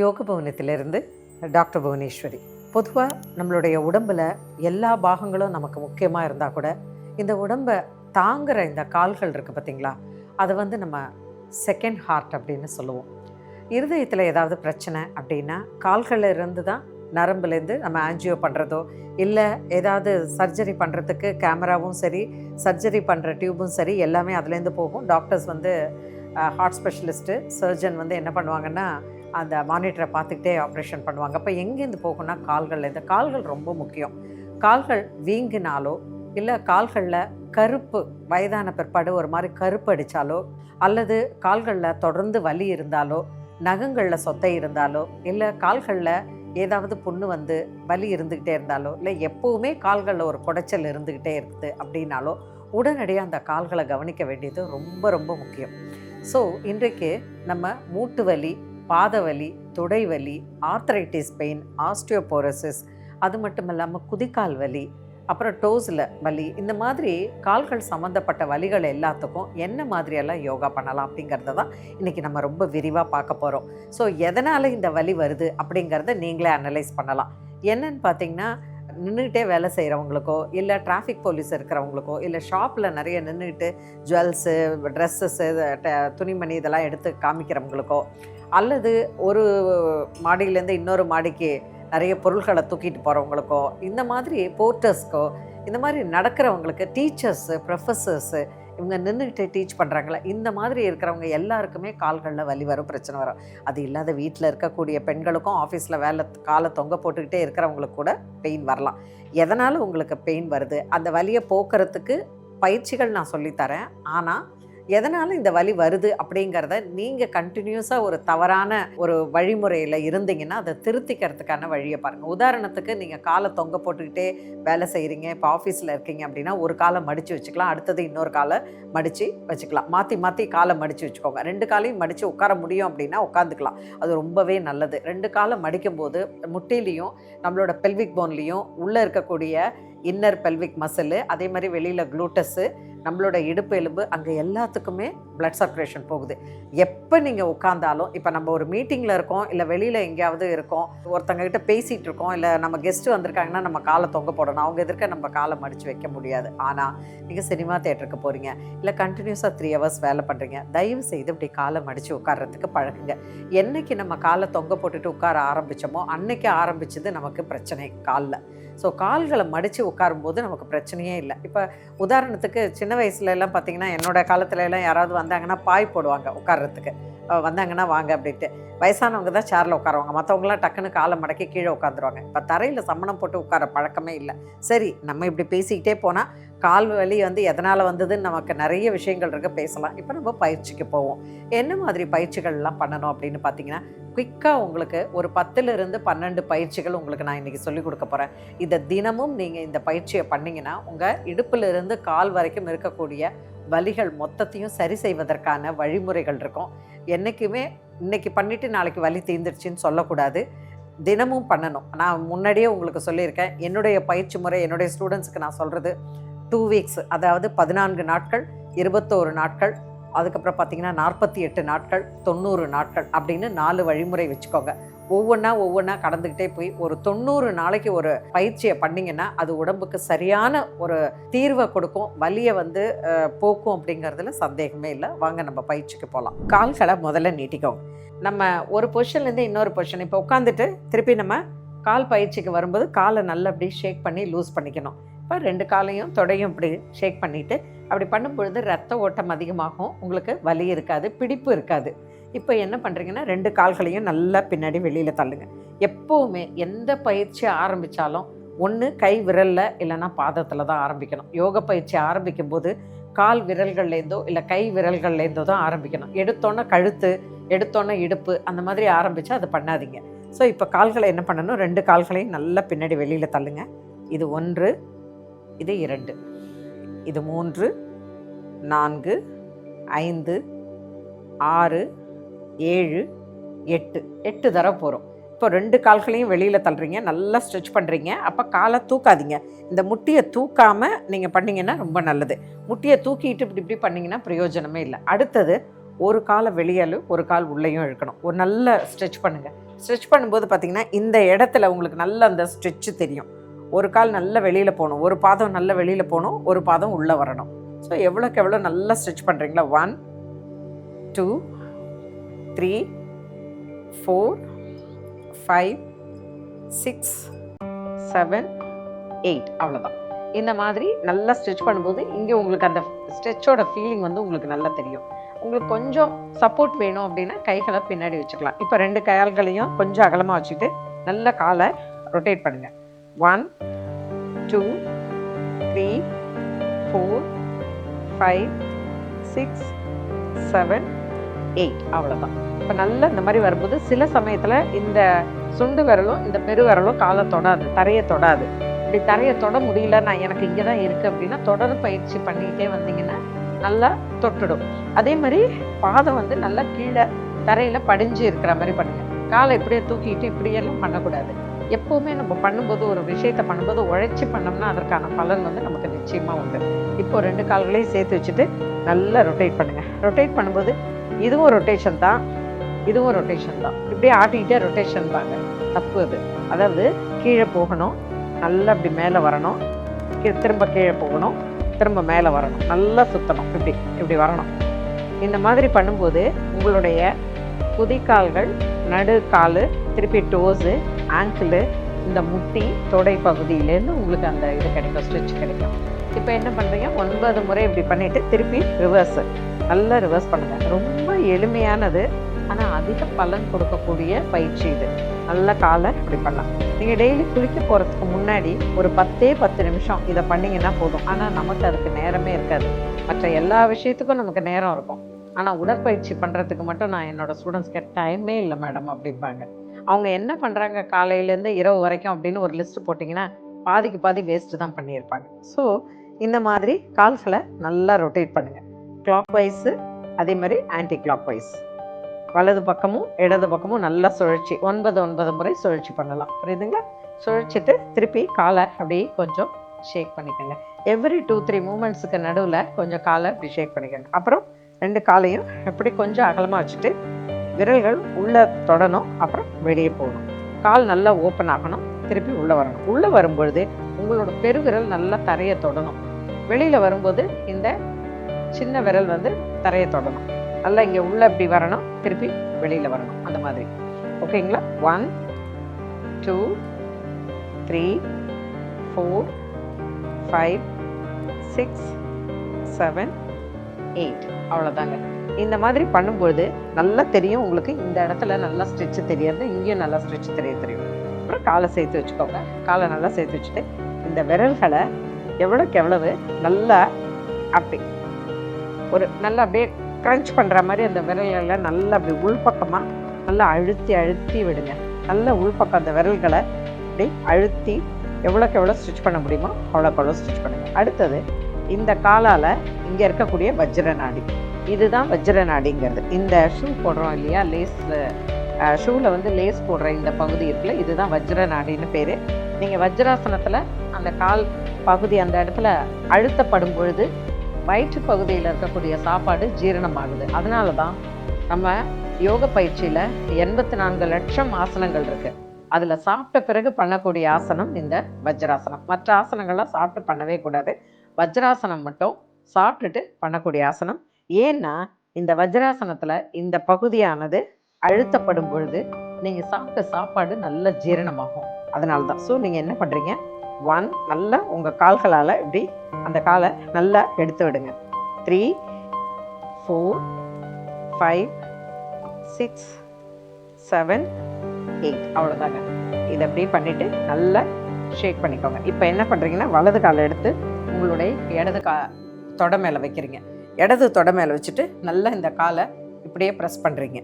யோக பவனத்திலிருந்து டாக்டர் புவனேஸ்வரி. பொதுவாக நம்மளுடைய உடம்பில் எல்லா பாகங்களும் நமக்கு முக்கியமாக இருந்தால் கூட இந்த உடம்பை தாங்குகிற இந்த கால்கள் இருக்குது பார்த்திங்களா, அதை நம்ம செகண்ட் ஹார்ட் அப்படின்னு சொல்லுவோம். இருதயத்தில் ஏதாவது பிரச்சனை அப்படின்னா கால்களில் இருந்து தான் நரம்புலேருந்து நம்ம ஆன்ஜியோ பண்ணுறதோ இல்லை ஏதாவது சர்ஜரி பண்ணுறதுக்கு கேமராவும் சரி, சர்ஜரி பண்ணுற டியூபும் சரி, எல்லாமே அதுலேருந்து போகும். டாக்டர்ஸ் ஹார்ட் ஸ்பெஷலிஸ்ட்டு, சர்ஜன் என்ன பண்ணுவாங்கன்னா அந்த மானிட்டரை பார்த்துக்கிட்டே ஆப்ரேஷன் பண்ணுவாங்க. அப்போ எங்கேருந்து போகும்னா கால்கள்லேருந்து. கால்கள் ரொம்ப முக்கியம். கால்கள் வீங்கினாலோ இல்லை கால்களில் கருப்பு வயதான பிற்பாடு ஒரு மாதிரி கருப்பு அடித்தாலோ அல்லது கால்களில் தொடர்ந்து வலி இருந்தாலோ, நகங்களில் சொத்தை இருந்தாலோ இல்லை கால்களில் ஏதாவது புண்ணு வலி இருந்துக்கிட்டே இருந்தாலோ இல்லை எப்போவுமே கால்களில் ஒரு குடைச்சல் இருந்துக்கிட்டே இருக்குது அப்படின்னாலோ உடனடியாக அந்த கால்களை கவனிக்க வேண்டியது ரொம்ப ரொம்ப முக்கியம். ஸோ இன்றைக்கு நம்ம மூட்டு வலி, பாதவலி, தொடை வலி, ஆர்த்தரைட்டிஸ் பெயின், ஆஸ்டியோபோரோசிஸ், அது மட்டும் இல்லாமல் குதிக்கால் வலி, அப்புறம் டோஸில் வலி, இந்த மாதிரி கால்கள் சம்மந்தப்பட்ட வலிகள் எல்லாத்துக்கும் என்ன மாதிரியெல்லாம் யோகா பண்ணலாம் அப்படிங்கிறத தான் இன்றைக்கி நம்ம ரொம்ப விரிவாக பார்க்க போகிறோம். ஸோ எதனால் இந்த வலி வருது அப்படிங்கிறத நீங்களே அனலைஸ் பண்ணலாம். என்னன்னு பார்த்தீங்கன்னா, நின்றுக்கிட்டே வேலை செய்கிறவங்களுக்கோ இல்லை டிராஃபிக் போலீஸ் இருக்கிறவங்களுக்கோ இல்லை ஷாப்பில் நிறைய நின்றுக்கிட்டு ஜுவல்ஸு, ட்ரெஸ்ஸஸ்ஸு, துணிமணி இதெல்லாம் எடுத்து காமிக்கிறவங்களுக்கோ அல்லது ஒரு மாடியிலேருந்து இன்னொரு மாடிக்கு நிறைய பொருள்களை தூக்கிட்டு போகிறவங்களுக்கோ, இந்த மாதிரி போர்ட்டர்ஸ்க்கோ, இந்த மாதிரி நடக்கிறவங்களுக்கு, டீச்சர்ஸு, ப்ரொஃபஸர்ஸு, இவங்க நின்றுக்கிட்டு டீச் பண்ணுறாங்களே, இந்த மாதிரி இருக்கிறவங்க எல்லாருக்குமே கால்களில் வலி வரும், பிரச்சனை வரும். அது இல்லாத வீட்டில் இருக்கக்கூடிய பெண்களுக்கும் ஆஃபீஸில் காலை தொங்க போட்டுக்கிட்டே இருக்கிறவங்களுக்கு கூட பெயின் வரலாம். எதனால் உங்களுக்கு பெயின் வருது, அந்த வலியை போக்குறதுக்கு பயிற்சிகள் நான் சொல்லித்தரேன். ஆனால் எதனால் இந்த வலி வருது அப்படிங்கிறத நீங்கள் கண்டினியூஸாக ஒரு தவறான ஒரு வழிமுறையில் இருந்தீங்கன்னா அதை திருத்திக்கிறதுக்கான வழியை பாருங்கள். உதாரணத்துக்கு நீங்கள் காலை தொங்க போட்டுக்கிட்டே வேலை செய்கிறீங்க, இப்போ ஆஃபீஸில் இருக்கீங்க அப்படின்னா ஒரு காலை மடித்து வச்சுக்கலாம், அடுத்தது இன்னொரு காலை மடித்து வச்சுக்கலாம். மாற்றி மாற்றி காலை மடித்து வச்சுக்கோங்க. 2 காலையும் மடித்து உட்கார முடியும் அப்படின்னா உட்காந்துக்கலாம், அது ரொம்பவே நல்லது. 2 காலை மடிக்கும்போது முட்டிலையும் நம்மளோட பெல்விக் போன்லேயும் உள்ளே இருக்கக்கூடிய இன்னர் பெல்விக் மசில், அதே மாதிரி வெளியில் குளூட்டஸு, நம்மளோட இடுப்பு எலும்பு, அங்கே எல்லாத்துக்குமே பிளட் சர்க்குலேஷன் போகுது. எப்போ நீங்கள் உட்காந்தாலும், இப்போ நம்ம ஒரு மீட்டிங்கில் இருக்கோம் இல்லை வெளியில் எங்கேயாவது இருக்கோம், ஒருத்தங்ககிட்ட பேசிகிட்டு இருக்கோம், இல்லை நம்ம கெஸ்ட்டு வந்திருக்காங்கன்னா நம்ம காலை தொங்க போடணும், அவங்க எதிர்க்க நம்ம காலை மடித்து வைக்க முடியாது. ஆனால் நீங்கள் சினிமா தேட்டருக்கு போகிறீங்க இல்லை கண்டினியூஸாக 3 ஹவர்ஸ் வேலை பண்ணுறீங்க, தயவு செய்து இப்படி காலை மடித்து உட்கார்றதுக்கு பழகுங்க. என்றைக்கு நம்ம காலை தொங்க போட்டுட்டு உட்கார ஆரம்பித்தோமோ அன்னைக்கு ஆரம்பிச்சது நமக்கு பிரச்சனை காலில். ஸோ கால்களை மடித்து உட்காரும்போது நமக்கு பிரச்சனையே இல்லை. இப்போ உதாரணத்துக்கு சின்ன வயசுலலாம் பார்த்திங்கன்னா, என்னோடய காலத்துலலாம் யாராவது வந்தாங்கன்னா பாய் போடுவாங்க உட்கார்றதுக்கு, வந்தாங்கன்னா வாங்க அப்படின்ட்டு. வயசானவங்க தான் சேரில் உட்காருவாங்க, மற்றவங்களாம் டக்குன்னு காலை மடக்கி கீழே உட்காந்துருவாங்க. இப்போ தரையில் சம்மணம் போட்டு உட்கார பழக்கமே இல்லை. சரி, நம்ம இப்படி பேசிக்கிட்டே போனால் கால் வலி எதனால் வந்ததுன்னு நமக்கு நிறைய விஷயங்கள் இருக்குது, பேசலாம். இப்போ நம்ம பயிற்சிக்கு போவோம். என்ன மாதிரி பயிற்சிகள்லாம் பண்ணணும் அப்படின்னு பார்த்தீங்கன்னா, குயிக்காக உங்களுக்கு ஒரு 10லிருந்து 12 பயிற்சிகள் உங்களுக்கு நான் இன்றைக்கி சொல்லிக் கொடுக்க போகிறேன். இதை தினமும் நீங்கள் இந்த பயிற்சியை பண்ணிங்கன்னா உங்கள் இடுப்பிலிருந்து கால் வரைக்கும் இருக்கக்கூடிய வலிகள் மொத்தத்தையும் சரி செய்வதற்கான வழிமுறைகள் இருக்கும். என்றைக்குமே இன்றைக்கி பண்ணிவிட்டு நாளைக்கு வலி தீர்ந்துடுச்சின்னு சொல்லக்கூடாது, தினமும் பண்ணணும். நான் முன்னாடியே உங்களுக்கு சொல்லியிருக்கேன், என்னுடைய பயிற்சி முறை என்னுடைய ஸ்டூடெண்ட்ஸுக்கு நான் சொல்கிறது 2 வீக்ஸ், அதாவது 14 நாட்கள், 21 நாட்கள், அதுக்கப்புறம் பார்த்திங்கன்னா 48 நாட்கள், 90 நாட்கள் அப்படின்னு 4 வழிமுறை வச்சுக்கோங்க. ஒவ்வொன்றா கடந்துக்கிட்டே போய் ஒரு 90 நாளைக்கு ஒரு பயிற்சியை பண்ணிங்கன்னா அது உடம்புக்கு சரியான ஒரு தீர்வை கொடுக்கும், வலியை போக்கும் அப்படிங்கிறதுல சந்தேகமே இல்லை. வாங்க நம்ம பயிற்சிக்கு போகலாம். கால்களை முதல்ல நீட்டிக்கோங்க. நம்ம ஒரு பொசிஷன்லேருந்து இன்னொரு பொசிஷன், இப்போ உட்காந்துட்டு திருப்பி நம்ம கால் பயிற்சிக்கு வரும்போது காலை நல்லா அப்படி ஷேக் பண்ணி லூஸ் பண்ணிக்கணும். இப்போ 2 காலையும் தொடையும் இப்படி ஷேக் பண்ணிவிட்டு அப்படி பண்ணும்பொழுது ரத்த ஓட்டம் அதிகமாகும், உங்களுக்கு வலி இருக்காது, பிடிப்பு இருக்காது. இப்போ என்ன பண்ணுறீங்கன்னா, 2 கால்களையும் நல்லா பின்னாடி வெளியில் தள்ளுங்க. எப்போவுமே எந்த பயிற்சி ஆரம்பித்தாலும் ஒன்று கை விரலில் இல்லைன்னா பாதத்தில் தான் ஆரம்பிக்கணும். யோக பயிற்சி ஆரம்பிக்கும் போது கால் விரல்கள்லேருந்தோ இல்லை கை விரல்கள்லேருந்தோ தான் ஆரம்பிக்கணும். எடுத்தோன்னே கழுத்து, எடுத்தோன்னே இடுப்பு, அந்த மாதிரி ஆரம்பித்தா அதை பண்ணாதீங்க. ஸோ இப்போ கால்களை என்ன பண்ணணும், 2 கால்களையும் நல்லா பின்னாடி வெளியில் தள்ளுங்க. இது 1, இது 2, இது 3, 4, 5, 6, 7, 8 தடவை போகிறோம். இப்போ 2 கால்களையும் வெளியில் தள்ளுறீங்க, நல்லா ஸ்ட்ரெச் பண்ணுறீங்க. அப்போ காலை தூக்காதீங்க. இந்த முட்டியை தூக்காமல் நீங்கள் பண்ணிங்கன்னா ரொம்ப நல்லது. முட்டியை தூக்கிட்டு இப்படி பண்ணிங்கன்னா பிரயோஜனமே இல்லை. அடுத்தது ஒரு காலை வெளியாலும் ஒரு கால் உள்ளேயும் இழுக்கணும். ஒரு நல்ல ஸ்ட்ரெச் பண்ணுங்கள். ஸ்ட்ரெச் பண்ணும்போது பார்த்திங்கன்னா இந்த இடத்துல உங்களுக்கு நல்ல அந்த ஸ்ட்ரெச்சு தெரியும். ஒரு கால் நல்ல வெளியில் போகணும், ஒரு பாதம் நல்ல வெளியில் போகணும், ஒரு பாதம் உள்ளே வரணும். ஸோ எவ்வளோக்கு எவ்வளோ நல்லா ஸ்ட்ரெச் பண்ணுறீங்களா 1 2 3 4 5 6 7 8 அவ்வளோதான். இந்த மாதிரி நல்லா ஸ்ட்ரெச் பண்ணும்போது இங்கே உங்களுக்கு அந்த ஸ்ட்ரெச்சோட ஃபீலிங் வந்து உங்களுக்கு நல்லா தெரியும். உங்களுக்கு கொஞ்சம் சப்போர்ட் வேணும் அப்படின்னா கைகளை பின்னாடி வச்சுக்கலாம். இப்போ 2 கால்களையும் கொஞ்சம் அகலமாக வச்சுட்டு நல்ல காலை ரொட்டேட் பண்ணுங்கள். 1 2 3 4 5 6 7 8 அவ்வளோதான். இப்போ நல்லா இந்த மாதிரி வரும்போது சில சமயத்தில் இந்த சுண்டு விரலும் இந்த பெரு விரலும் காலை தொடாது, தரையை தொடாது. இப்படி தரையை தொட முடியல, நான் எனக்கு இங்கே தான் இருக்குது அப்படின்னா தொடர் பயிற்சி பண்ணிக்கிட்டே வந்தீங்கன்னா நல்லா தொட்டுடும். அதே மாதிரி பாதம் வந்து நல்லா கீழே தரையில் படிஞ்சு இருக்கிற மாதிரி பண்ணுங்கள். காலை இப்படியே தூக்கிட்டு இப்படியெல்லாம் பண்ணக்கூடாது. எப்போவுமே நம்ம பண்ணும்போது ஒரு விஷயத்தை பண்ணும்போது உழைச்சி பண்ணோம்னா அதற்கான பலன் வந்து நமக்கு நிச்சயமாக உண்டு. இப்போது 2 கால்களையும் சேர்த்து வச்சுட்டு நல்லா ரொட்டேட் பண்ணுங்கள். ரொட்டேட் பண்ணும்போது இதுவும் ரொட்டேஷன் தான், இதுவும் ரொட்டேஷன் தான். இப்படியே ஆட்டிக்கிட்டே ரொட்டேஷன் பாங்க, தப்பு அது. அதாவது கீழே போகணும், நல்லா இப்படி மேலே வரணும், திரும்ப கீழே போகணும், திரும்ப மேலே வரணும், நல்லா சுற்றணும், இப்படி இப்படி வரணும். இந்த மாதிரி பண்ணும்போது உங்களுடைய குதிக்கால்கள், நடுக்கால், திருப்பி டோஸு, ஆங்கிள், இந்த முட்டி, தொடை பகுதியிலேருந்து உங்களுக்கு அந்த இது கிடைக்கும், ஸ்ட்ரெச் கிடைக்கும். இப்போ என்ன பண்ணுறீங்க, 9 முறை இப்படி பண்ணிவிட்டு திருப்பி ரிவர்ஸு நல்லா ரிவர்ஸ் பண்ணுங்கள். ரொம்ப எளிமையானது, ஆனால் அதிக பலன் கொடுக்கக்கூடிய பயிற்சி இது. நல்ல காலை இப்படி பண்ணலாம். நீங்கள் டெய்லி குளிக்க போகிறதுக்கு முன்னாடி ஒரு 10 நிமிஷம் இதை பண்ணிங்கன்னா போதும். ஆனால் நமக்கு அதுக்கு நேரமே இருக்காது. மற்ற எல்லா விஷயத்துக்கும் நமக்கு நேரம் இருக்கும். ஆனால் உடற்பயிற்சி பண்ணுறதுக்கு மட்டும் நான் என்னோடய ஸ்டூடெண்ட்ஸ்க்கு டைமே இல்லை மேடம் அப்படிம்பாங்க. அவங்க என்ன பண்ணுறாங்க காலையிலேருந்து இரவு வரைக்கும் அப்படின்னு ஒரு லிஸ்ட்டு போட்டிங்கன்னா பாதிக்கு பாதி வேஸ்ட்டு தான் பண்ணியிருப்பாங்க. ஸோ இந்த மாதிரி கால்களை நல்லா ரொட்டேட் பண்ணுங்கள். கிளாக் வைஸு, அதே மாதிரி ஆன்டி கிளாக் வைஸ். வலது பக்கமும் இடது பக்கமும் நல்லா சுழற்சி 9 முறை சுழற்சி பண்ணலாம். புரியுதுங்களா? சுழற்சிட்டு திருப்பி காலை அப்படியே கொஞ்சம் ஷேக் பண்ணிக்கோங்க. எவ்ரி 2-3 மூமெண்ட்ஸுக்கு நடுவில் கொஞ்சம் காலை இப்படி ஷேக் பண்ணிக்கோங்க. அப்புறம் 2 காலையும் எப்படி கொஞ்சம் அகலமாக வச்சுட்டு விரல்கள் உள்ளே தொடணும், அப்புறம் வெளியே போகணும். கால் நல்லா ஓப்பன் ஆகணும், திருப்பி உள்ளே வரணும். உள்ளே வரும்பொழுது உங்களோட பெருவிரல் நல்லா தரையை தொடணும். வெளியில் வரும்போது இந்த சின்ன விரல் வந்து தரையை தொடணும். நல்லா இங்கே உள்ளே இப்படி வரணும், திருப்பி வெளியில் வரணும். அந்த மாதிரி. ஓகேங்களா? 1 2 3 4 5 6 7 8 அவ்வளோதாங்க. இந்த மாதிரி பண்ணும்போது நல்லா தெரியும் உங்களுக்கு. இந்த இடத்துல நல்லா ஸ்ட்ரெச்சு தெரியாது, இங்கேயும் நல்லா ஸ்ட்ரெச் தெரியும். அப்புறம் காலை சேர்த்து வச்சுக்கோங்க. காலை நல்லா சேர்த்து வச்சுட்டு இந்த விரல்களை எவ்வளோக்கு எவ்வளவு நல்லா அப்படி ஒரு நல்லா அப்படியே க்ரன்ச் பண்ணுற மாதிரி அந்த விரல்களை நல்லா அப்படி உள்பக்கமாக நல்லா அழுத்தி விடுங்க. நல்ல உள்பக்கம் அந்த விரல்களை அப்படி அழுத்தி எவ்வளோக்கு எவ்வளோ ஸ்டிச் பண்ண முடியுமோ அவ்வளோக்கு எவ்வளோ ஸ்டிச் பண்ணுங்கள். அடுத்தது இந்த காலால் இங்கே இருக்கக்கூடிய வஜ்ர நாடி, இதுதான் வஜ்ர நாடிங்கிறது. இந்த ஷூ போடுறோம் இல்லையா, லேஸ் ஷூவில் வந்து லேஸ் போடுற இந்த பகுதி இருக்குல்ல, இதுதான் வஜ்ர நாடின்னு பேர். நீங்கள் வஜ்ராசனத்தில் அந்த கால் பகுதி அந்த இடத்துல அழுத்தப்படும் பொழுது வயிற்று பகுதியில் இருக்கக்கூடிய சாப்பாடு ஜீரணமாகுது. அதனால தான் நம்ம யோக பயிற்சியில் 84 லட்சம் ஆசனங்கள் இருக்குது. அதில் சாப்பிட்ட பிறகு பண்ணக்கூடிய ஆசனம் இந்த வஜ்ராசனம். மற்ற ஆசனங்கள்லாம் சாப்பிட்டு பண்ணவே கூடாது. வஜ்ராசனம் மட்டும் சாப்பிட்டுட்டு பண்ணக்கூடிய ஆசனம். ஏன்னா இந்த வஜ்ராசனத்தில் இந்த பகுதியானது அழுத்தப்படும் பொழுது நீங்கள் சாப்பிட்ட சாப்பாடு நல்ல ஜீரணமாகும். அதனால தான். ஸோ நீங்கள் என்ன பண்ணுறீங்க, 1 நல்லா உங்கள் கால்களால் இப்படி அந்த காலை நல்லா எடுத்து விடுங்க. 3 4 5 6 7 8 அவ்வளோதாங்க. இதை அப்படி பண்ணிவிட்டு நல்லா ஷேக் பண்ணிக்கோங்க. இப்போ என்ன பண்ணுறீங்கன்னா வலது காலை எடுத்து உங்களுடைய இடது தொடை மேலே வைக்கிறீங்க. இடது தொடை மேலே வச்சுட்டு நல்லா இந்த காலை இப்படியே ப்ரெஸ் பண்ணுறீங்க.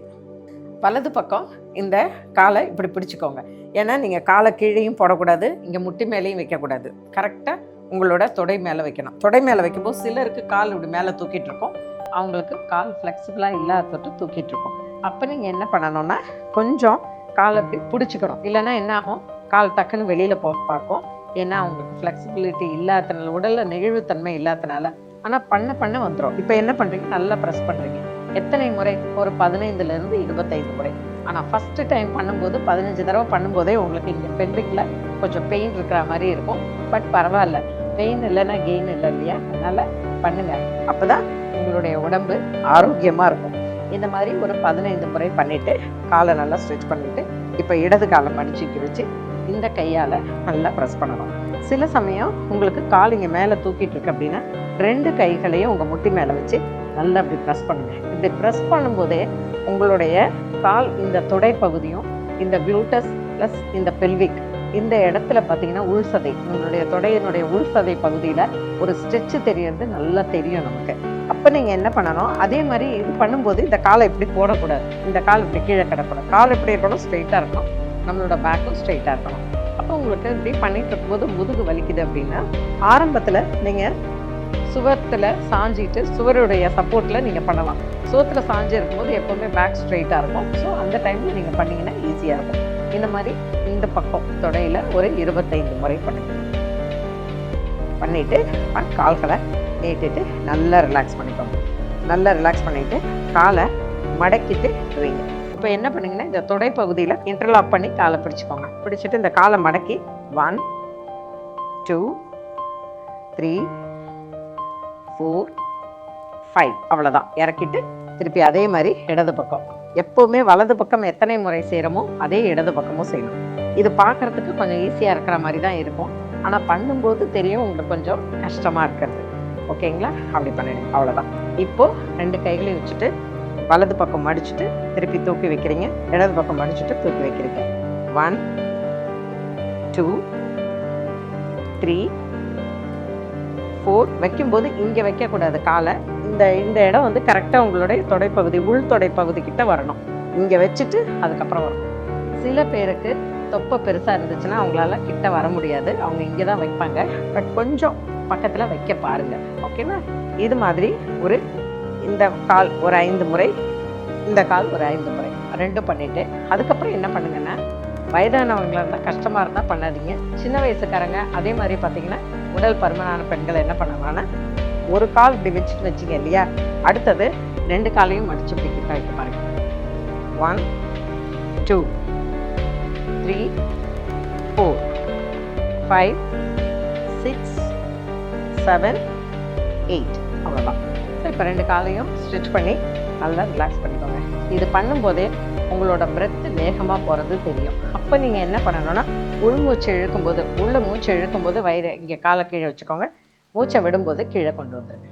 வலது பக்கம் இந்த காலை இப்படி பிடிச்சிக்கோங்க. ஏன்னா நீங்கள் காலை கீழேயும் போடக்கூடாது, இங்கே முட்டி மேலேயும் வைக்கக்கூடாது. கரெக்டாக உங்களோட தொடை மேலே வைக்கணும். தொடை மேலே வைக்கும்போது சிலருக்கு கால் இப்படி மேலே தூக்கிட்டு இருக்கும், அவங்களுக்கு கால் ஃப்ளெக்சிபிளாக இல்லாதது தூக்கிட்டு இருக்கும். அப்போ நீங்கள் என்ன பண்ணணும்னா கொஞ்சம் காலை இப்படி பிடிச்சிக்கணும். இல்லைன்னா என்ன ஆகும், கால் டக்குன்னு வெளியில் போக பார்க்கும். ஏன்னா அவங்களுக்கு ஃப்ளெக்சிபிலிட்டி இல்லாதனால, உடலில் நெகிழ்வுத்தன்மை இல்லாதனால. ஆனால் பண்ண வந்துடும். இப்போ என்ன பண்ணுறீங்க, நல்லா ப்ரெஸ் பண்ணுறீங்க. எத்தனை முறை, ஒரு 15 to 25 முறை. ஆனால் ஃபஸ்ட்டு டைம் பண்ணும்போது 15 தடவை பண்ணும்போதே உங்களுக்கு இங்கே பெல்விக்கில் கொஞ்சம் பெயின் இருக்கிற மாதிரி இருக்கும். பட் பரவாயில்ல, பெயின் இல்லைன்னா கெயின் இல்லை இல்லையா? அதனால் பண்ணுங்கள். அப்போ தான் உங்களுடைய உடம்பு ஆரோக்கியமாக இருக்கும். இந்த மாதிரி ஒரு 15 முறை பண்ணிவிட்டு காலை நல்லா ஸ்ட்ரெச் பண்ணிவிட்டு இப்போ இடது காலை மடிச்சுக்கி வச்சு இந்த கையால் நல்லா ப்ரெஸ் பண்ணணும். சில சமயம் உங்களுக்கு கால் இங்கே மேலே தூக்கிட்டு இருக்கு அப்படின்னா 2 கைகளையும் உங்கள் முட்டி மேலே வச்சு நல்லா இப்படி ப்ரெஸ் பண்ணுங்கள். இப்படி ப்ரெஸ் பண்ணும்போதே உங்களுடைய கால் இந்த தொடை பகுதியும் இந்த க்ளூட்டஸ் ப்ளஸ் இந்த பெல்விக் இந்த இடத்துல பார்த்தீங்கன்னா உள்சதை, நம்மளுடைய தொடையினுடைய உள்சதை பகுதியில் ஒரு ஸ்ட்ரெச்சு தெரியறது நல்லா தெரியும் நமக்கு. அப்போ நீங்கள் என்ன பண்ணணும், அதே மாதிரி இது பண்ணும்போது இந்த காலை இப்படி போடக்கூடாது, இந்த கால் இப்படி கீழே கிடக்கூடாது. கால் எப்படி இருக்கணும், ஸ்ட்ரெயிட்டாக இருக்கணும், நம்மளோட பேக்கும் ஸ்ட்ரெயிட்டாக இருக்கணும். அப்போ உங்களுக்கு இப்படி பண்ணிட்டு இருக்கும்போது முதுகு வலிக்குது அப்படின்னா ஆரம்பத்தில் நீங்கள் சுவத்தில் சாஞ்சிட்டு சுவருடைய சப்போர்ட்டில் நீங்கள் பண்ணலாம். சுவத்தில் சாஞ்சி இருக்கும்போது எப்போவுமே பேக் ஸ்ட்ரெயிட்டாக இருக்கும். ஸோ அந்த டைமில் நீங்கள் பண்ணிங்கன்னா ஈஸியாக இருக்கும். இந்த மாதிரி இந்த பக்கம் தொடையில் ஒரு 25 முறை பண்ணிவிட்டு கால்களை நீட்டிட்டு நல்லா ரிலாக்ஸ் பண்ணிக்கோங்க. நல்லா ரிலாக்ஸ் பண்ணிவிட்டு காலை மடக்கிட்டு வைங்க. இப்போ என்ன பண்ணிங்கன்னா இந்த தொடை பகுதியில் இன்டர்லாக் பண்ணி காலை பிடிச்சிக்கோங்க. பிடிச்சிட்டு இந்த காலை மடக்கி 1 2 3 4 5 அவ்வளோதான் இறக்கிட்டு திருப்பி அதே மாதிரி இடது பக்கம். எப்போவுமே வலது பக்கம் எத்தனை முறை செய்கிறோமோ அதே இடது பக்கமும் செய்யணும். இது பார்க்குறதுக்கு கொஞ்சம் ஈஸியாக இருக்கிற மாதிரி தான் இருக்கும், ஆனால் பண்ணும்போது தெரியும் உங்களுக்கு கொஞ்சம் கஷ்டமாக இருக்கிறது. ஓகேங்களா? அப்படி பண்ணிடுங்க. அவ்வளோதான். இப்போது 2 கைகளையும் வச்சுட்டு வலது பக்கம் மடிச்சுட்டு திருப்பி தூக்கி வைக்கிறீங்க, இடது பக்கம் மடிச்சுட்டு தூக்கி வைக்கிறீங்க. 1 2 3 4 வைக்கும்போது இங்கே வைக்கக்கூடாது காலை. இந்த இடம் வந்து கரெக்டாக உங்களுடைய தொடைப்பகுதி உள் தொடைப்பகுதி கிட்ட வரணும். இங்கே வச்சுட்டு அதுக்கப்புறம் வரணும். சில பேருக்கு தொப்பை பெருசாக இருந்துச்சுன்னா அவங்களால கிட்ட வர முடியாது, அவங்க இங்கே தான் வைப்பாங்க. பட் கொஞ்சம் பக்கத்தில் வைக்க பாருங்கள். ஓகேவா? இது மாதிரி இந்த கால் ஒரு 5 முறை, இந்த கால் ஒரு 5 முறை 2 பண்ணிவிட்டு அதுக்கப்புறம் என்ன பண்ணுங்கன்னா, வயதானவங்களாக இருந்தால் கஷ்டமாக இருந்தால் பண்ணாதீங்க. சின்ன வயசுக்காரங்க அதே மாதிரி பார்த்தீங்கன்னா உடல் பருமனான பெண்கள் என்ன பண்ணுவாங்கன்னா, ஒரு கால் இப்படி வச்சுட்டு வச்சிங்க இல்லையா, அடுத்தது 2 காலையும் மடிச்சு இப்படி கிட்ட வைக்க பாருங்க. 1 2 3 4 5 6 7 8 அவ்வளோதான். ஸோ இப்போ 2 காலையும் ஸ்ட்ரெச் பண்ணி நல்லா ரிலாக்ஸ் பண்ணிக்கோங்க. இது பண்ணும்போதே உங்களோட பிரெத்து வேகமாக போகிறது தெரியும். அப்போ நீங்கள் என்ன பண்ணணும்னா, உள்மூச்சு இழுக்கும்போது மூச்சு இழுக்கும்போது வயிறு இங்கே காலை கீழே வச்சுக்கோங்க, மூச்சை விடும்போது கீழே கொண்டு வந்துடுங்க.